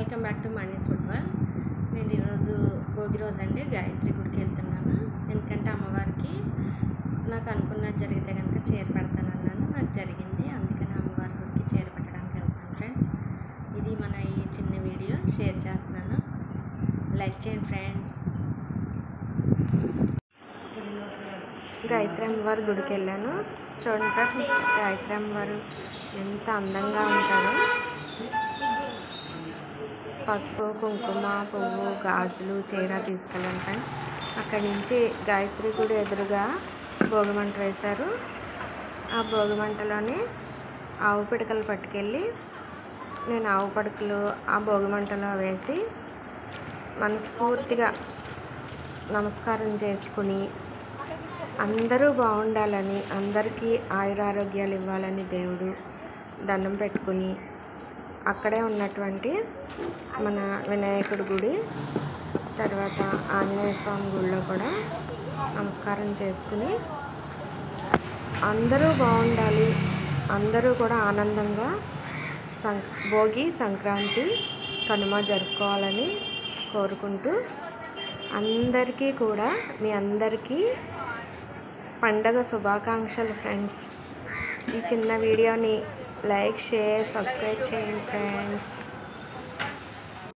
Welcome back to Mani's food world. నేను ఈరోజు భోగి రోజు అండి గాయత్రి గుడికి వెళ్తున్నాను. ఎందుకంటే అమ్మవారికి నాకు అనుకున్నది జరిగితే కనుక చీర పెడతానన్నాను, నాకు జరిగింది. అందుకని అమ్మవారి గుడికి చీర పెట్టడానికి వెళ్తున్నాను ఫ్రెండ్స్. ఇది మన ఈ చిన్న వీడియో షేర్ చేస్తున్నాను, లైక్ చేయండి ఫ్రెండ్స్. గాయత్రి అమ్మవారి గుడికి వెళ్ళాను. చూడండి ఫ్రెండ్స్, గాయత్రి అమ్మవారు ఎంత అందంగా ఉంటారో. పసుపు, కుంకుమ, పువ్వు, గాజులు, చీర తీసుకెళ్ళాను ఫ్రెండ్స్. అక్కడి నుంచి గాయత్రి గుడి ఎదురుగా భోగిమంట వేశారు. ఆ భోగిమంటలోని ఆవు పిడకలు పట్టుకెళ్ళి నేను ఆవు పిడకలు ఆ భోగిమంటలో వేసి మనస్ఫూర్తిగా నమస్కారం చేసుకుని అందరూ బాగుండాలని, అందరికీ ఆయురారోగ్యాలు ఇవ్వాలని దేవుడు దండం పెట్టుకుని అక్కడే ఉన్నటువంటి మన వినాయకుడి గుడి, తర్వాత ఆంజనేయ స్వామి గుడిలో కూడా నమస్కారం చేసుకుని అందరూ బాగుండాలి, అందరూ కూడా ఆనందంగా భోగి, సంక్రాంతి, కనుమ జరుపుకోవాలని కోరుకుంటూ అందరికీ కూడా మీ అందరికీ పండగ శుభాకాంక్షలు ఫ్రెండ్స్. ఈ చిన్న వీడియోని లైక్, షేర్, సబ్స్క్రైబ్ చేయండి ఫ్రెండ్స్.